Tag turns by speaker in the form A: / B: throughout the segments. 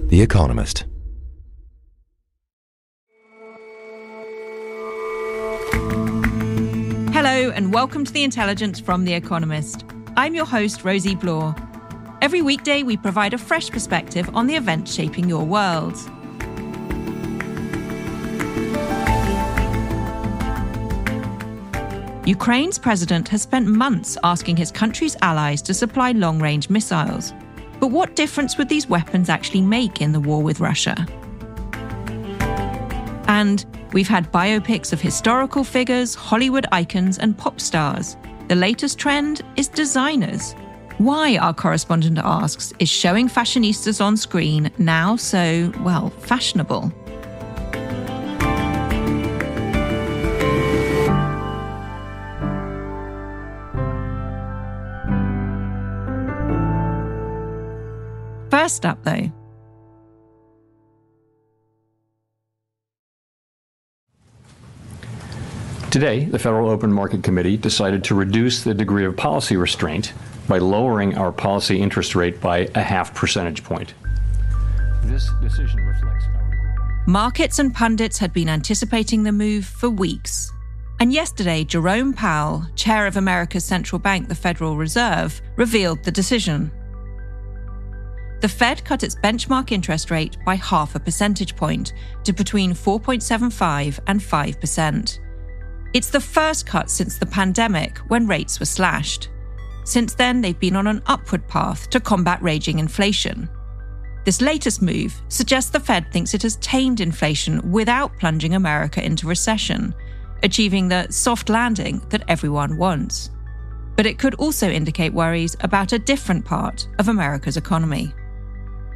A: The Economist.
B: Hello and welcome to The Intelligence from The Economist. I'm your host, Rosie Bloor. Every weekday we provide a fresh perspective on the events shaping your world. Ukraine's president has spent months asking his country's allies to supply long-range missiles. But what difference would these weapons actually make in the war with Russia? And we've had biopics of historical figures, Hollywood icons, and pop stars. The latest trend is designers. Why, our correspondent asks, is showing fashionistas on screen now so, well, fashionable? First up, though.
C: Today, the Federal Open Market Committee decided to reduce the degree of policy restraint by lowering our policy interest rate by 0.5 percentage point. This decision reflects our...
B: Markets and pundits had been anticipating the move for weeks. And yesterday, Jerome Powell, chair of America's central bank, the Federal Reserve, revealed the decision. The Fed cut its benchmark interest rate by 0.5 percentage point to between 4.75% and 5%. It's the first cut since the pandemic, when rates were slashed. Since then, they've been on an upward path to combat raging inflation. This latest move suggests the Fed thinks it has tamed inflation without plunging America into recession, achieving the soft landing that everyone wants. But it could also indicate worries about a different part of America's economy.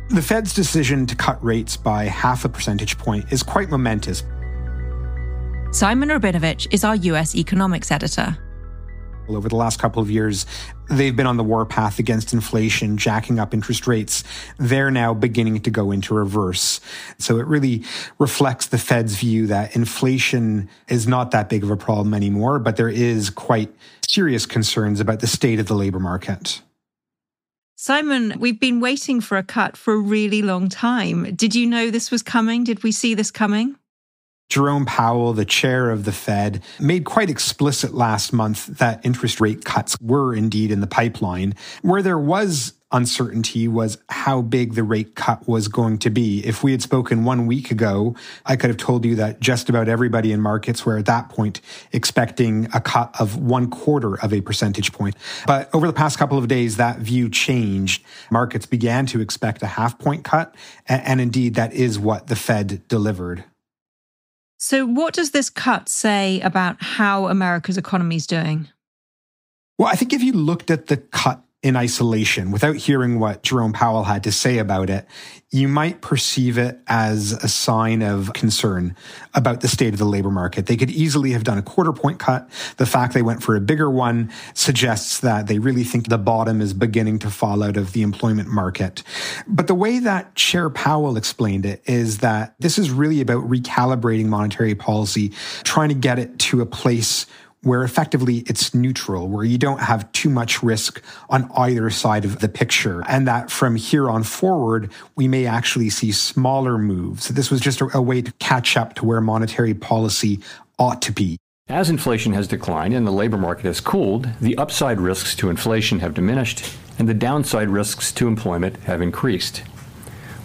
D: The Fed's decision to cut rates by 0.5 percentage point is quite momentous.
B: Simon Rabinovich is our US economics editor.
D: Over the last couple of years, they've been on the warpath against inflation, jacking up interest rates. They're now beginning to go into reverse. So it really reflects the Fed's view that inflation is not that big of a problem anymore, but there is quite serious concerns about the state of the labor market.
B: Simon, we've been waiting for a cut for a really long time. Did you know this was coming? Did we see this coming?
D: Jerome Powell, the chair of the Fed, made quite explicit last month that interest rate cuts were indeed in the pipeline. Where there was uncertainty was how big the rate cut was going to be. If we had spoken 1 week ago, I could have told you that just about everybody in markets were at that point expecting a cut of 0.25 percentage point. But over the past couple of days, that view changed. Markets began to expect a 0.5 point cut, and indeed that is what the Fed delivered.
B: So what does this cut say about how America's economy is doing?
D: Well, I think if you looked at the cut in isolation, without hearing what Jerome Powell had to say about it, you might perceive it as a sign of concern about the state of the labor market. They could easily have done a 0.25 point cut. The fact they went for a bigger one suggests that they really think the bottom is beginning to fall out of the employment market. But the way that Chair Powell explained it is that this is really about recalibrating monetary policy, trying to get it to a place where effectively it's neutral, where you don't have too much risk on either side of the picture, and that from here on forward, we may actually see smaller moves. This was just a way to catch up to where monetary policy ought to be.
C: As inflation has declined and the labor market has cooled, the upside risks to inflation have diminished and the downside risks to employment have increased.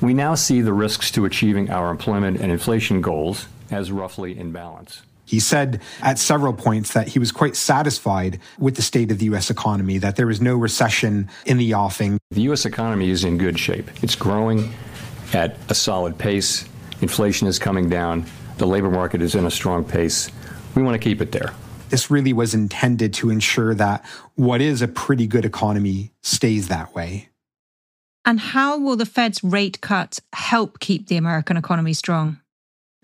C: We now see the risks to achieving our employment and inflation goals as roughly in balance.
D: He said at several points that he was quite satisfied with the state of the U.S. economy, that there was no recession in the offing.
C: The U.S. economy is in good shape. It's growing at a solid pace. Inflation is coming down. The labor market is in a strong pace. We want to keep it there.
D: This really was intended to ensure that what is a pretty good economy stays that way.
B: And how will the Fed's rate cut help keep the American economy strong?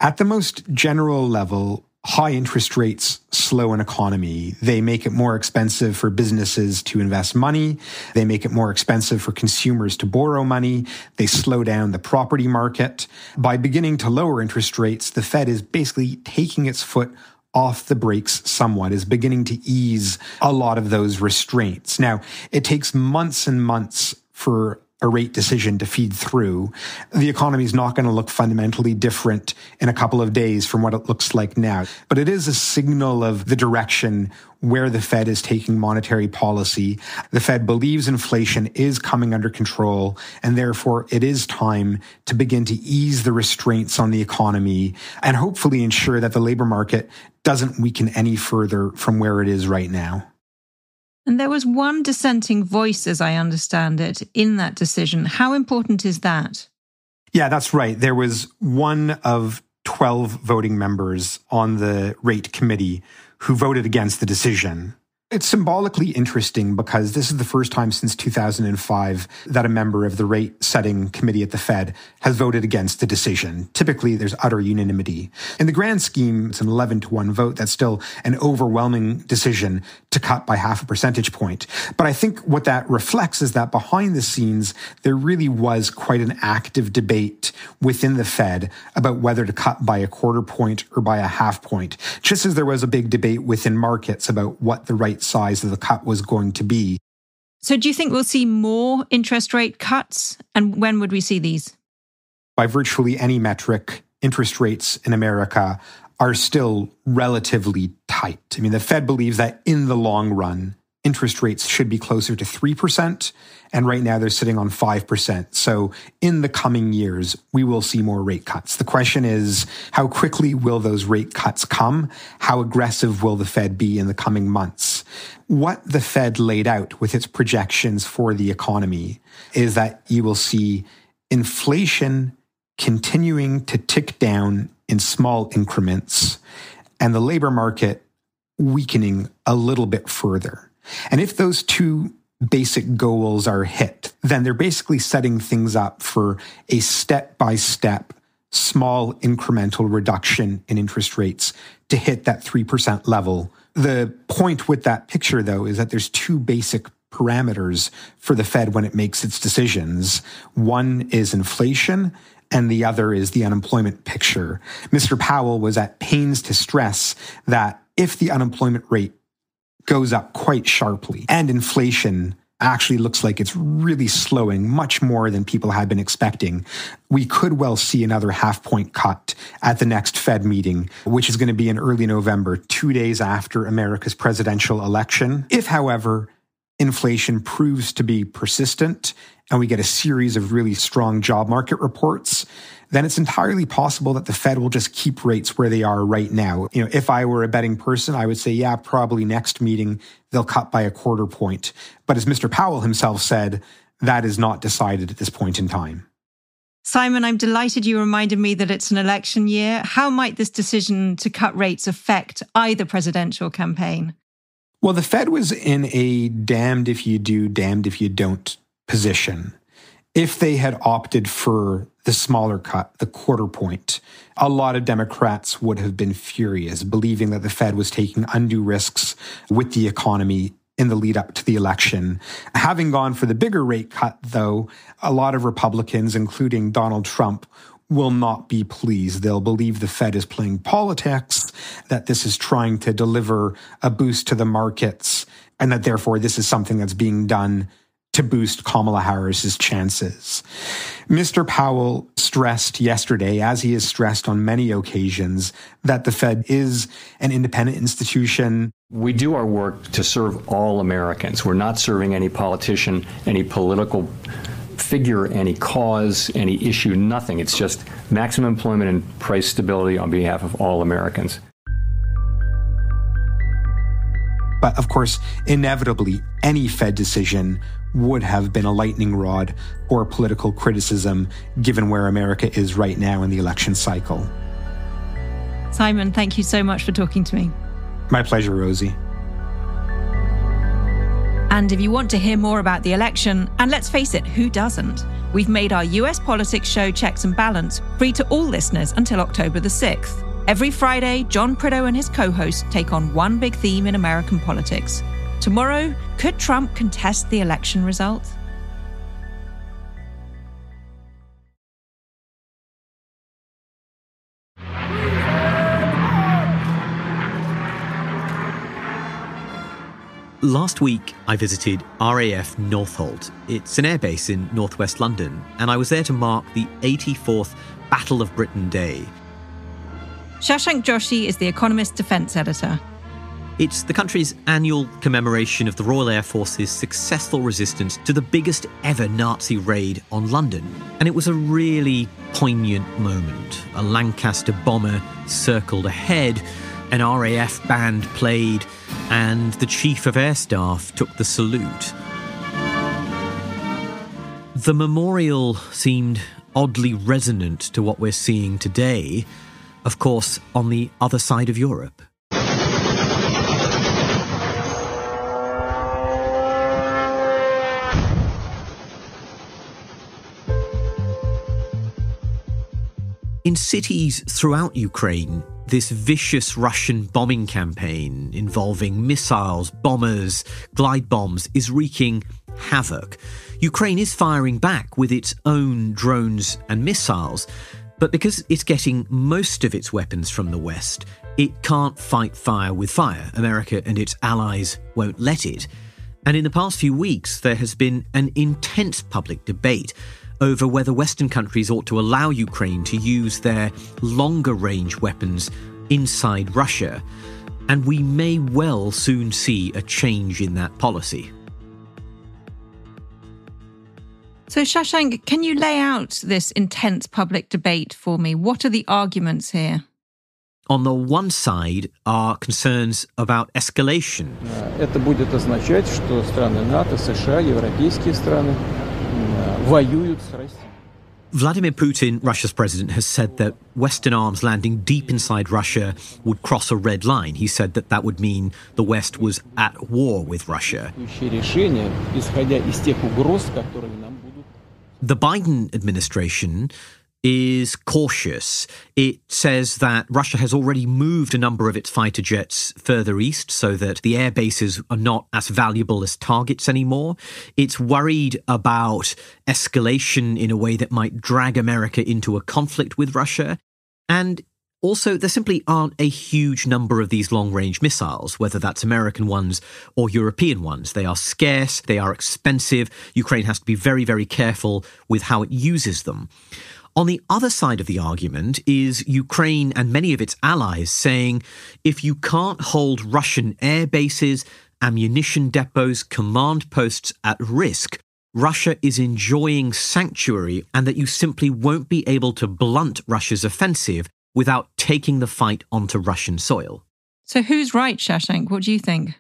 D: At the most general level, high interest rates slow an economy. They make it more expensive for businesses to invest money. They make it more expensive for consumers to borrow money. They slow down the property market. By beginning to lower interest rates, the Fed is basically taking its foot off the brakes somewhat, is beginning to ease a lot of those restraints. Now, it takes months and months for a rate decision to feed through. The economy is not going to look fundamentally different in a couple of days from what it looks like now. But it is a signal of the direction where the Fed is taking monetary policy. The Fed believes inflation is coming under control, and therefore it is time to begin to ease the restraints on the economy and hopefully ensure that the labor market doesn't weaken any further from where it is right now.
B: And there was one dissenting voice, as I understand it, in that decision. How important is that?
D: Yeah, that's right. There was one of 12 voting members on the rate committee who voted against the decision. It's symbolically interesting because this is the first time since 2005 that a member of the rate setting committee at the Fed has voted against the decision. Typically, there's utter unanimity. In the grand scheme, it's an 11-1 vote. That's still an overwhelming decision to cut by half a percentage point. But I think what that reflects is that behind the scenes, there really was quite an active debate within the Fed about whether to cut by a quarter point or by a half point, just as there was a big debate within markets about what the right size of the cut was going to be.
B: So do you think we'll see more interest rate cuts? And when would we see these?
D: By virtually any metric, interest rates in America are still relatively tight. I mean, the Fed believes that in the long run, interest rates should be closer to 3%, and right now they're sitting on 5%. So in the coming years, we will see more rate cuts. The question is, how quickly will those rate cuts come? How aggressive will the Fed be in the coming months? What the Fed laid out with its projections for the economy is that you will see inflation continuing to tick down in small increments and the labor market weakening a little bit further. And if those two basic goals are hit, then they're basically setting things up for a step-by-step, small incremental reduction in interest rates to hit that 3% level. The point with that picture, though, is that there's two basic parameters for the Fed when it makes its decisions. One is inflation, and the other is the unemployment picture. Mr. Powell was at pains to stress that if the unemployment rate goes up quite sharply and inflation actually looks like it's really slowing much more than people had been expecting, we could well see another half-point cut at the next Fed meeting, which is going to be in early November, 2 days after America's presidential election. If, however, inflation proves to be persistent and we get a series of really strong job market reports, then it's entirely possible that the Fed will just keep rates where they are right now. You know, if I were a betting person, I would say, yeah, probably next meeting they'll cut by a quarter point. But as Mr. Powell himself said, that is not decided at this point in time.
B: Simon, I'm delighted you reminded me that it's an election year. How might this decision to cut rates affect either presidential campaign?
D: Well, the Fed was in a damned if you do, damned if you don't position. If they had opted for the smaller cut, the quarter point, a lot of Democrats would have been furious, believing that the Fed was taking undue risks with the economy in the lead up to the election. Having gone for the bigger rate cut, though, a lot of Republicans, including Donald Trump, will not be pleased. They'll believe the Fed is playing politics, that this is trying to deliver a boost to the markets, and that therefore this is something that's being done to boost Kamala Harris's chances. Mr. Powell stressed yesterday, as he has stressed on many occasions, that the Fed is an independent institution.
C: We do our work to serve all Americans. We're not serving any politician, any political figure, any cause, any issue, nothing. It's just maximum employment and price stability on behalf of all Americans.
D: But of course, inevitably, any Fed decision would have been a lightning rod or political criticism, given where America is right now in the election cycle.
B: Simon, thank you so much for talking to me.
D: My pleasure, Rosie.
B: And if you want to hear more about the election, and let's face it, who doesn't? We've made our US politics show Checks and Balance free to all listeners until October the 6th. Every Friday, John Prideaux and his co-host take on one big theme in American politics. Tomorrow, could Trump contest the election result?
A: Last week, I visited RAF Northolt. It's an airbase in northwest London, and I was there to mark the 84th Battle of Britain Day.
B: Shashank Joshi is The Economist defence editor.
A: It's the country's annual commemoration of the Royal Air Force's successful resistance to the biggest ever Nazi raid on London. And it was a really poignant moment. A Lancaster bomber circled ahead, an RAF band played, and the Chief of Air Staff took the salute. The memorial seemed oddly resonant to what we're seeing today, of course, on the other side of Europe. In cities throughout Ukraine, this vicious Russian bombing campaign involving missiles, bombers, glide bombs is wreaking havoc. Ukraine is firing back with its own drones and missiles, but because it's getting most of its weapons from the West, it can't fight fire with fire. America and its allies won't let it. And in the past few weeks, there has been an intense public debate over whether Western countries ought to allow Ukraine to use their longer-range weapons inside Russia. And we may well soon see a change in that policy.
B: So, Shashank, can you lay out this intense public debate for me? What are the arguments here?
A: On the one side are concerns about escalation.
E: Это будет означать, что страны НАТО, США, европейские страны воюют с Россией.
A: Vladimir Putin, Russia's president, has said that Western arms landing deep inside Russia would cross a red line. He said that that would mean the West was at war with Russia.
E: Решения, исходя из тех угроз, которые нам будут.
A: The Biden administration is cautious. It says that Russia has already moved a number of its fighter jets further east so that the air bases are not as valuable as targets anymore. It's worried about escalation in a way that might drag America into a conflict with Russia. And also, there simply aren't a huge number of these long-range missiles, whether that's American ones or European ones. They are scarce, they are expensive. Ukraine has to be very, very careful with how it uses them. On the other side of the argument is Ukraine and many of its allies saying, if you can't hold Russian air bases, ammunition depots, command posts at risk, Russia is enjoying sanctuary and that you simply won't be able to blunt Russia's offensive without taking the fight onto Russian soil.
B: So who's right, Shashank? What do you think?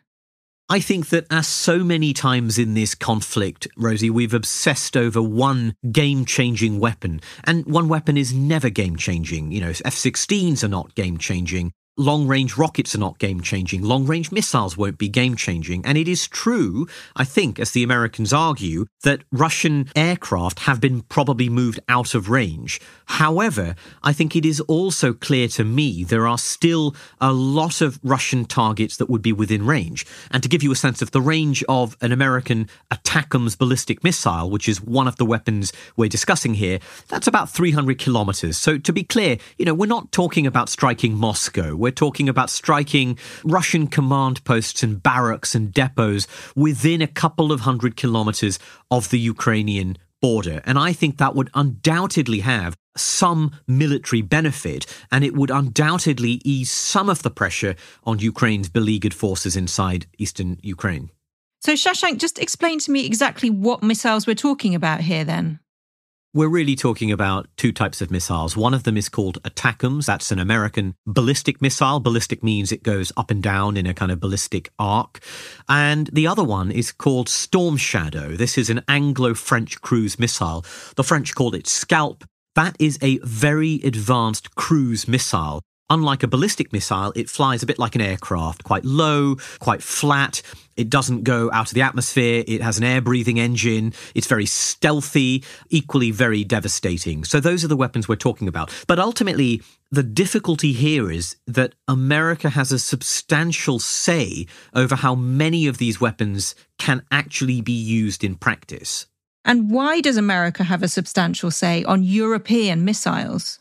A: I think that as so many times in this conflict, Rosie, we've obsessed over one game-changing weapon. And one weapon is never game-changing. You know, F-16s are not game-changing. Long-range rockets are not game-changing. Long-range missiles won't be game-changing. And it is true, I think, as the Americans argue, that Russian aircraft have been probably moved out of range. However, I think it is also clear to me there are still a lot of Russian targets that would be within range. And to give you a sense of the range of an American ATACMS ballistic missile, which is one of the weapons we're discussing here, that's about 300 kilometers. So to be clear, you know, we're not talking about striking Moscow. We're talking about striking Russian command posts and barracks and depots within a couple of 100 kilometers of the Ukrainian border. And I think that would undoubtedly have some military benefit, and it would undoubtedly ease some of the pressure on Ukraine's beleaguered forces inside eastern Ukraine.
B: So, Shashank, just explain to me exactly what missiles we're talking about here then.
A: We're really talking about two types of missiles. One of them is called ATACMS. That's an American ballistic missile. Ballistic means it goes up and down in a kind of ballistic arc. And the other one is called Storm Shadow. This is an Anglo-French cruise missile. The French called it Scalp. That is a very advanced cruise missile. Unlike a ballistic missile, it flies a bit like an aircraft, quite low, quite flat. It doesn't go out of the atmosphere. It has an air-breathing engine. It's very stealthy, equally very devastating. So those are the weapons we're talking about. But ultimately, the difficulty here is that America has a substantial say over how many of these weapons can actually be used in practice.
B: And why does America have a substantial say on European missiles?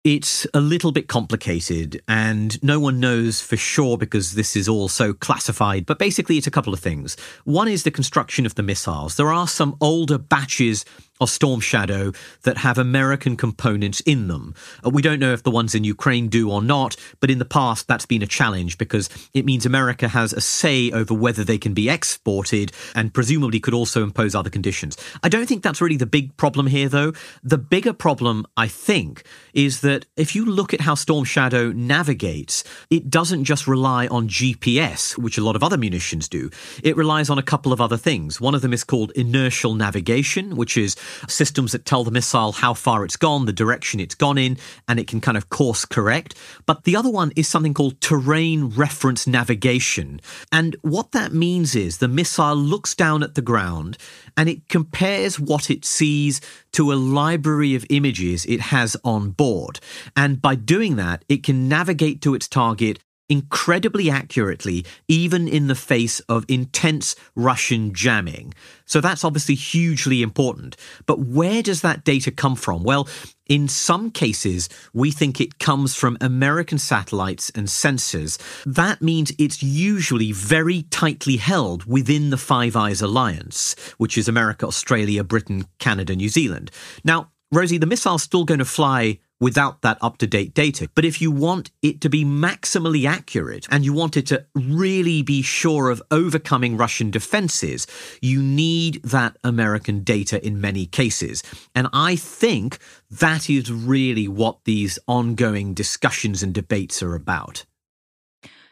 A: It's a little bit complicated, and no one knows for sure because this is all so classified. But basically, it's a couple of things. One is the construction of the missiles. There are some older batches of Storm Shadow that have American components in them. We don't know if the ones in Ukraine do or not, but in the past that's been a challenge because it means America has a say over whether they can be exported and presumably could also impose other conditions. I don't think that's really the big problem here, though. The bigger problem, I think, is that if you look at how Storm Shadow navigates, it doesn't just rely on GPS, which a lot of other munitions do. It relies on a couple of other things. One of them is called inertial navigation, which is systems that tell the missile how far it's gone, the direction it's gone in, and it can kind of course correct. But the other one is something called terrain reference navigation. And what that means is the missile looks down at the ground and it compares what it sees to a library of images it has on board. And by doing that, it can navigate to its target incredibly accurately, even in the face of intense Russian jamming. So that's obviously hugely important. But where does that data come from? Well, in some cases, we think it comes from American satellites and sensors. That means it's usually very tightly held within the Five Eyes alliance, which is America, Australia, Britain, Canada, New Zealand. Now, Rosie, the missile's still going to fly without that up-to-date data. But if you want it to be maximally accurate and you want it to really be sure of overcoming Russian defenses, you need that American data in many cases. And I think that is really what these ongoing discussions and debates are about.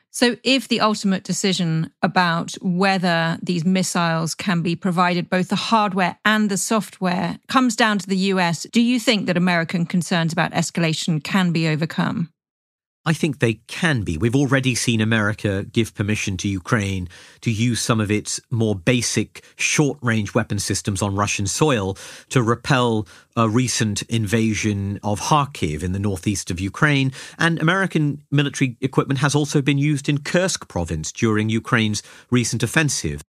B: So if the ultimate decision about whether these missiles can be provided, both the hardware and the software, comes down to the US, do you think that American concerns about escalation can be overcome?
A: I think they can be. We've already seen America give permission to Ukraine to use some of its more basic short-range weapon systems on Russian soil to repel a recent invasion of Kharkiv in the northeast of Ukraine. And American military equipment has also been used in Kursk province during Ukraine's recent offensive.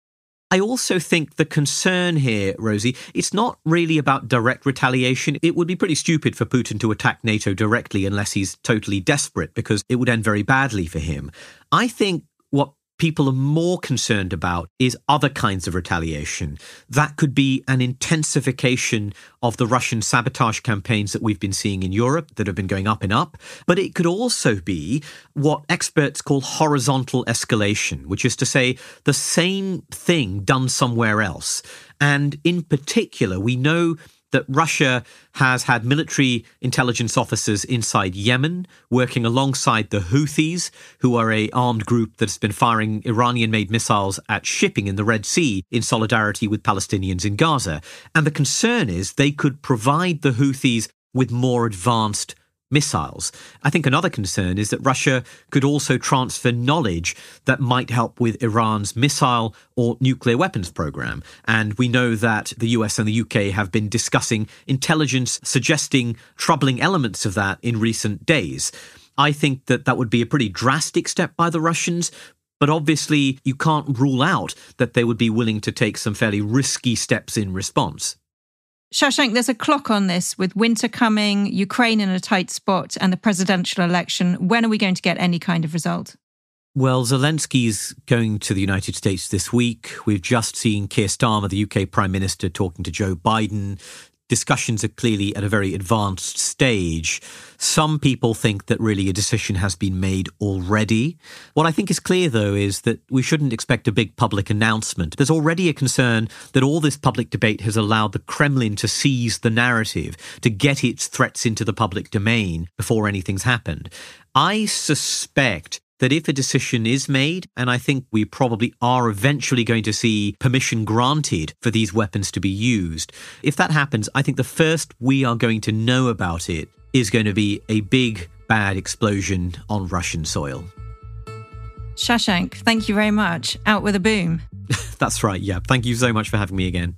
A: I also think the concern here, Rosie, it's not really about direct retaliation. It would be pretty stupid for Putin to attack NATO directly unless he's totally desperate, because it would end very badly for him. I think what people are more concerned about is other kinds of retaliation. That could be an intensification of the Russian sabotage campaigns that we've been seeing in Europe that have been going up and up. But it could also be what experts call horizontal escalation, which is to say the same thing done somewhere else. And in particular, we know that Russia has had military intelligence officers inside Yemen working alongside the Houthis, who are an armed group that's been firing Iranian-made missiles at shipping in the Red Sea in solidarity with Palestinians in Gaza. And the concern is they could provide the Houthis with more advanced missiles. I think another concern is that Russia could also transfer knowledge that might help with Iran's missile or nuclear weapons program. And we know that the US and the UK have been discussing intelligence suggesting troubling elements of that in recent days. I think that that would be a pretty drastic step by the Russians, but obviously you can't rule out that they would be willing to take some fairly risky steps in response.
B: Shashank, there's a clock on this with winter coming, Ukraine in a tight spot, and the presidential election. When are we going to get any kind of result?
A: Well, Zelensky's going to the United States this week. We've just seen Keir Starmer, the UK Prime Minister, talking to Joe Biden. Discussions are clearly at a very advanced stage. Some people think that really a decision has been made already. What I think is clear, though, is that we shouldn't expect a big public announcement. There's already a concern that all this public debate has allowed the Kremlin to seize the narrative, to get its threats into the public domain before anything's happened. I suspect that if a decision is made, and I think we probably are eventually going to see permission granted for these weapons to be used, if that happens, I think the first we are going to know about it is going to be a big, bad explosion on Russian soil.
B: Shashank, thank you very much. Out with a boom.
A: That's right, yeah. Thank you so much for having me again.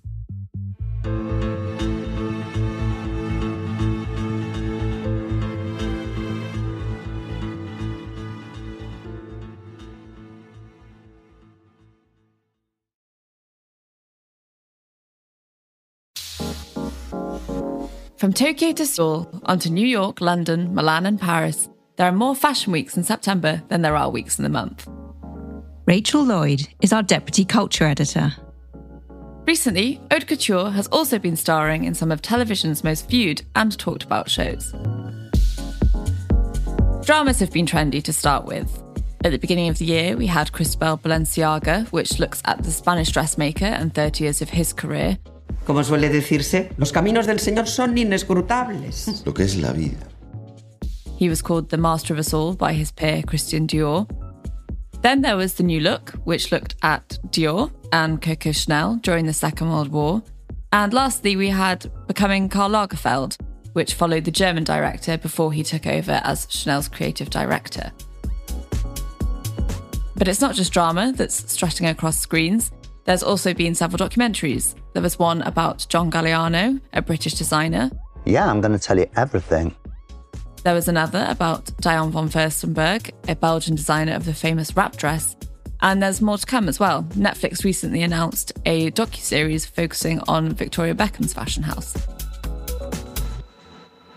F: From Tokyo to Seoul, onto New York, London, Milan and Paris, there are more fashion weeks in September than there are weeks in the month.
B: Rachel Lloyd is our Deputy Culture Editor.
F: Recently, Haute Couture has also been starring in some of television's most viewed and talked about shows. Dramas have been trendy to start with. At the beginning of the year, we had Cristobal Balenciaga, which looks at the Spanish dressmaker and 30 years of his career.
G: Como suele decirse, los caminos del Señor son inescrutables.
H: Lo que es la vida.
F: He was called the master of us all by his peer Christian Dior. Then there was The New Look, which looked at Dior and Coco Chanel during the Second World War. And lastly, we had Becoming Karl Lagerfeld, which followed the German director before he took over as Chanel's creative director. But it's not just drama that's strutting across screens. There's also been several documentaries. There was one about John Galliano, a British designer.
I: Yeah, I'm going to tell you everything.
F: There was another about Diane von Furstenberg, a Belgian designer of the famous wrap dress. And there's more to come as well. Netflix recently announced a docuseries focusing on Victoria Beckham's fashion house.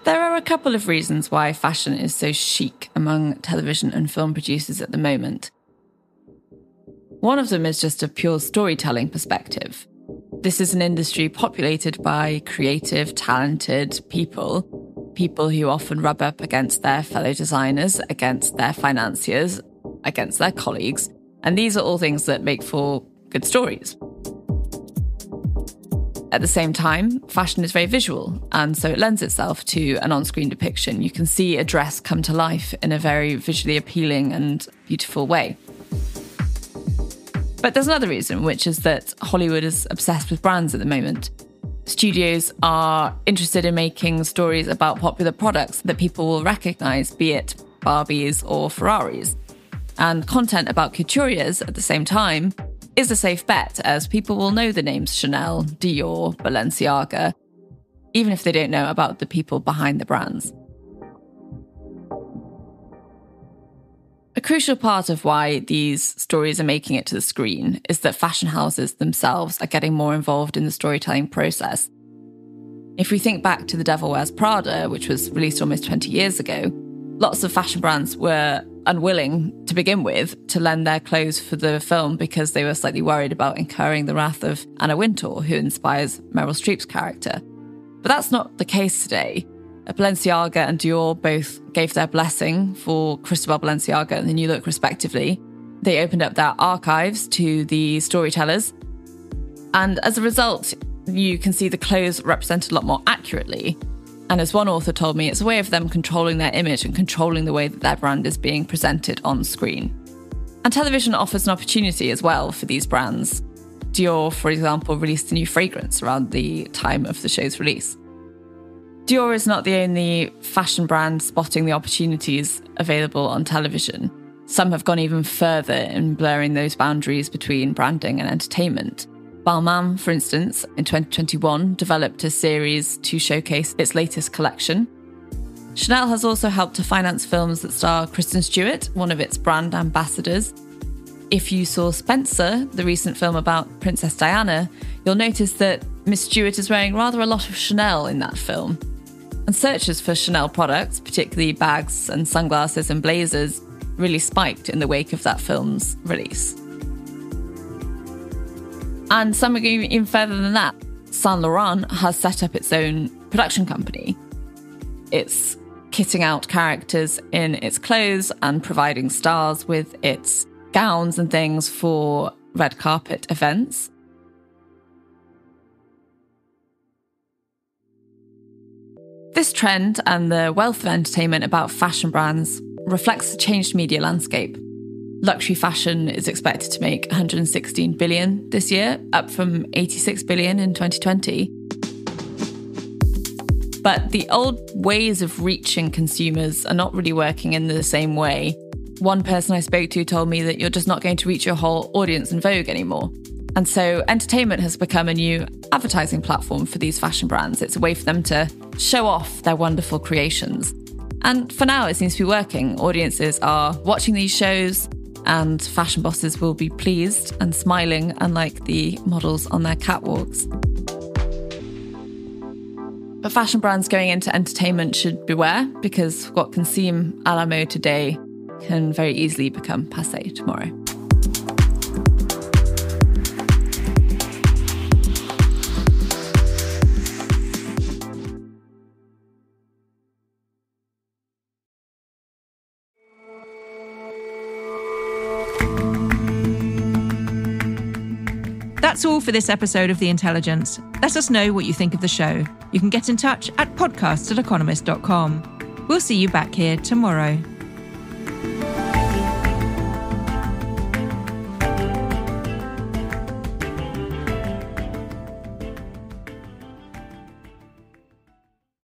F: There are a couple of reasons why fashion is so chic among television and film producers at the moment. One of them is just a pure storytelling perspective. This is an industry populated by creative, talented people who often rub up against their fellow designers, against their financiers, against their colleagues. And these are all things that make for good stories. At the same time, fashion is very visual, and so it lends itself to an on-screen depiction. You can see a dress come to life in a very visually appealing and beautiful way. But there's another reason, which is that Hollywood is obsessed with brands at the moment. Studios are interested in making stories about popular products that people will recognise, be it Barbies or Ferraris. And content about couturiers at the same time is a safe bet, as people will know the names Chanel, Dior, Balenciaga, even if they don't know about the people behind the brands. A crucial part of why these stories are making it to the screen is that fashion houses themselves are getting more involved in the storytelling process. If we think back to The Devil Wears Prada, which was released almost 20 years ago, lots of fashion brands were unwilling to begin with to lend their clothes for the film because they were slightly worried about incurring the wrath of Anna Wintour, who inspires Meryl Streep's character. But that's not the case today. Balenciaga and Dior both gave their blessing for Cristobal Balenciaga and The New Look respectively. They opened up their archives to the storytellers. And as a result, you can see the clothes represented a lot more accurately. And as one author told me, it's a way of them controlling their image and controlling the way that their brand is being presented on screen. And television offers an opportunity as well for these brands. Dior, for example, released a new fragrance around the time of the show's release. Dior is not the only fashion brand spotting the opportunities available on television. Some have gone even further in blurring those boundaries between branding and entertainment. Balmain, for instance, in 2021 developed a series to showcase its latest collection. Chanel has also helped to finance films that star Kristen Stewart, one of its brand ambassadors. If you saw Spencer, the recent film about Princess Diana, you'll notice that Miss Stewart is wearing rather a lot of Chanel in that film. And searches for Chanel products, particularly bags and sunglasses and blazers, really spiked in the wake of that film's release. And some are going even further than that. Saint Laurent has set up its own production company. It's kitting out characters in its clothes and providing stars with its gowns and things for red carpet events. This trend and the wealth of entertainment about fashion brands reflects the changed media landscape. Luxury fashion is expected to make $116 billion this year, up from $86 billion in 2020. But the old ways of reaching consumers are not really working in the same way. One person I spoke to told me that you're just not going to reach your whole audience in Vogue anymore. And so entertainment has become a new advertising platform for these fashion brands. It's a way for them to show off their wonderful creations. And for now, it seems to be working. Audiences are watching these shows, and fashion bosses will be pleased and smiling, unlike the models on their catwalks. But fashion brands going into entertainment should beware, because what can seem à la mode today can very easily become passé tomorrow.
B: That's all for this episode of The Intelligence. Let us know what you think of the show. You can get in touch at podcast@economist.com. We'll see you back here tomorrow.